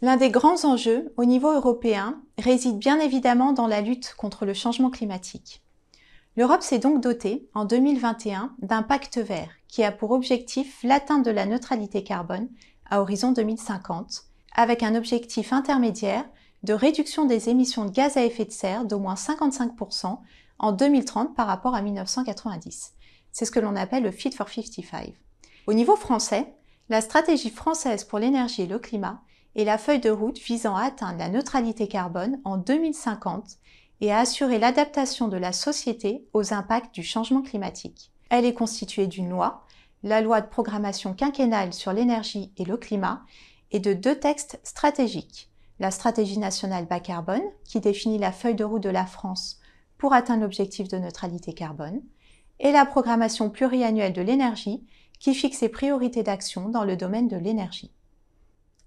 L'un des grands enjeux au niveau européen réside bien évidemment dans la lutte contre le changement climatique. L'Europe s'est donc dotée, en 2021, d'un pacte vert qui a pour objectif l'atteinte de la neutralité carbone à horizon 2050, avec un objectif intermédiaire de réduction des émissions de gaz à effet de serre d'au moins 55% en 2030 par rapport à 1990. C'est ce que l'on appelle le Fit for 55. Au niveau français, la stratégie française pour l'énergie et le climat est la feuille de route visant à atteindre la neutralité carbone en 2050 et à assurer l'adaptation de la société aux impacts du changement climatique. Elle est constituée d'une loi, la loi de programmation quinquennale sur l'énergie et le climat, et de 2 textes stratégiques. La stratégie nationale bas carbone, qui définit la feuille de route de la France pour atteindre l'objectif de neutralité carbone, et la programmation pluriannuelle de l'énergie, qui fixe les priorités d'action dans le domaine de l'énergie.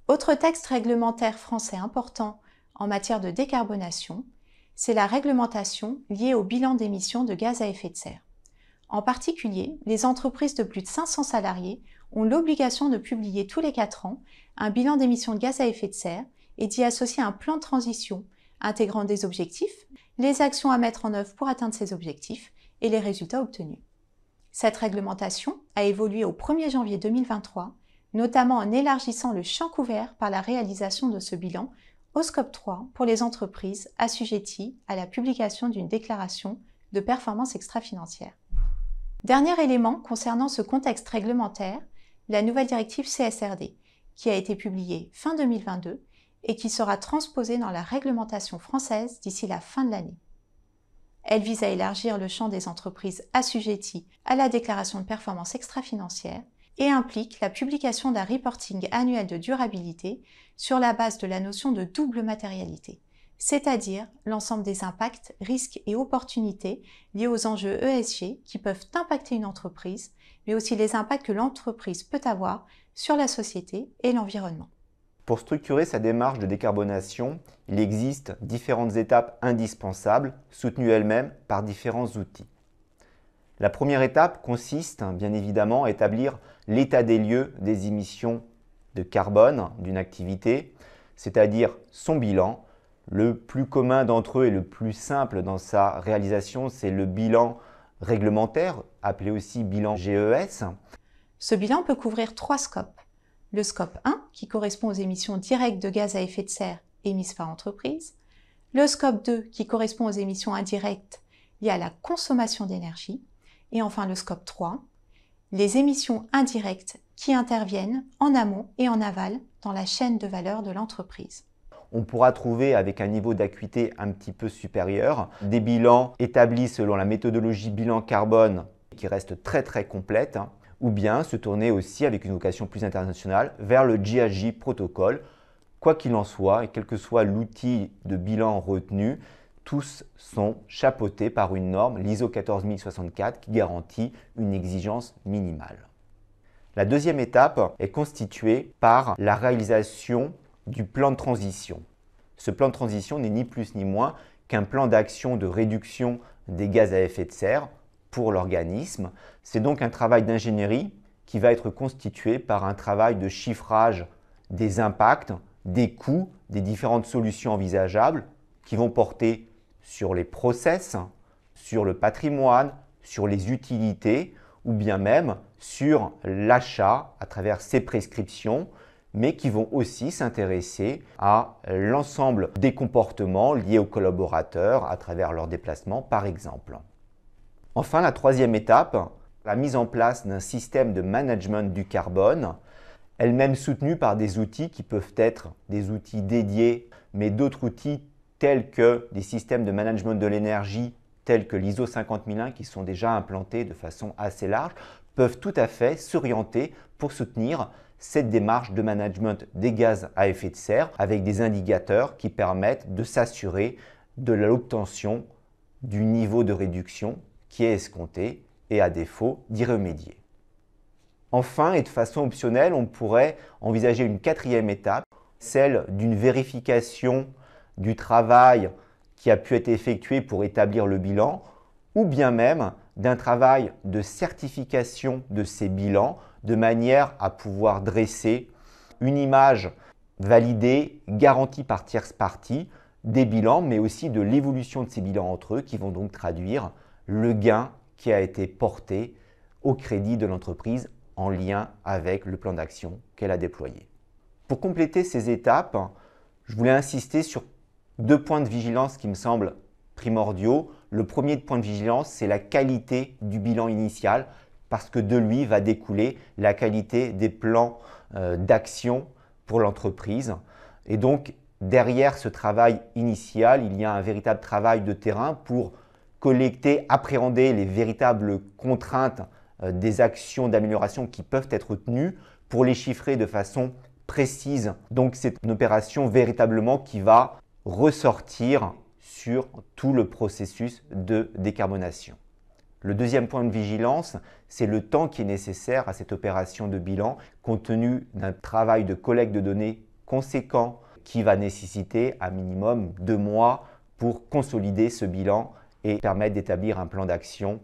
Autre texte réglementaire français important en matière de décarbonation, c'est la réglementation liée au bilan d'émissions de gaz à effet de serre. En particulier, les entreprises de plus de 500 salariés ont l'obligation de publier tous les 4 ans un bilan d'émissions de gaz à effet de serre et d'y associer un plan de transition intégrant des objectifs, les actions à mettre en œuvre pour atteindre ces objectifs et les résultats obtenus. Cette réglementation a évolué au 1er janvier 2023, notamment en élargissant le champ couvert par la réalisation de ce bilan au scope 3 pour les entreprises assujetties à la publication d'une déclaration de performance extra-financière. Dernier élément concernant ce contexte réglementaire, la nouvelle directive CSRD, qui a été publiée fin 2022 et qui sera transposée dans la réglementation française d'ici la fin de l'année. Elle vise à élargir le champ des entreprises assujetties à la déclaration de performance extra-financière et implique la publication d'un reporting annuel de durabilité sur la base de la notion de double matérialité, c'est-à-dire l'ensemble des impacts, risques et opportunités liés aux enjeux ESG qui peuvent impacter une entreprise, mais aussi les impacts que l'entreprise peut avoir sur la société et l'environnement. Pour structurer sa démarche de décarbonation, il existe différentes étapes indispensables, soutenues elles-mêmes par différents outils. La première étape consiste, bien évidemment, à établir l'état des lieux des émissions de carbone d'une activité, c'est-à-dire son bilan. Le plus commun d'entre eux et le plus simple dans sa réalisation, c'est le bilan réglementaire, appelé aussi bilan GES. Ce bilan peut couvrir 3 scopes. Le scope 1, qui correspond aux émissions directes de gaz à effet de serre émises par entreprise. Le scope 2, qui correspond aux émissions indirectes liées à la consommation d'énergie. Et enfin le scope 3, les émissions indirectes qui interviennent en amont et en aval dans la chaîne de valeur de l'entreprise. On pourra trouver, avec un niveau d'acuité un petit peu supérieur, des bilans établis selon la méthodologie bilan carbone qui reste très complète, ou bien se tourner aussi avec une vocation plus internationale vers le GHG protocole. Quoi qu'il en soit, et quel que soit l'outil de bilan retenu, tous sont chapeautés par une norme, l'ISO 14064, qui garantit une exigence minimale. La deuxième étape est constituée par la réalisation du plan de transition. Ce plan de transition n'est ni plus ni moins qu'un plan d'action de réduction des gaz à effet de serre pour l'organisme. C'est donc un travail d'ingénierie qui va être constitué par un travail de chiffrage des impacts, des coûts, des différentes solutions envisageables qui vont porter sur les process, sur le patrimoine, sur les utilités ou bien même sur l'achat à travers ces prescriptions, mais qui vont aussi s'intéresser à l'ensemble des comportements liés aux collaborateurs à travers leurs déplacements par exemple. Enfin, la troisième étape, la mise en place d'un système de management du carbone, elle-même soutenue par des outils qui peuvent être des outils dédiés, mais d'autres outils tels que des systèmes de management de l'énergie, tels que l'ISO 50001 qui sont déjà implantés de façon assez large, peuvent tout à fait s'orienter pour soutenir cette démarche de management des gaz à effet de serre avec des indicateurs qui permettent de s'assurer de l'obtention du niveau de réduction qui est escompté et à défaut d'y remédier. Enfin, et de façon optionnelle, on pourrait envisager une quatrième étape, celle d'une vérification du travail qui a pu être effectué pour établir le bilan, ou bien même d'un travail de certification de ces bilans, de manière à pouvoir dresser une image valider, garantis par tierce partie, des bilans, mais aussi de l'évolution de ces bilans entre eux qui vont donc traduire le gain qui a été porté au crédit de l'entreprise en lien avec le plan d'action qu'elle a déployé. Pour compléter ces étapes, je voulais insister sur 2 points de vigilance qui me semblent primordiaux. Le premier point de vigilance, c'est la qualité du bilan initial parce que de lui va découler la qualité des plans d'action pour l'entreprise. Et donc, derrière ce travail initial, il y a un véritable travail de terrain pour collecter, appréhender les véritables contraintes des actions d'amélioration qui peuvent être tenues pour les chiffrer de façon précise. Donc, c'est une opération véritablement qui va ressortir sur tout le processus de décarbonation. Le deuxième point de vigilance, c'est le temps qui est nécessaire à cette opération de bilan compte tenu d'un travail de collecte de données conséquent qui va nécessiter un minimum 2 mois pour consolider ce bilan et permettre d'établir un plan d'action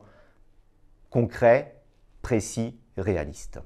concret, précis, réaliste.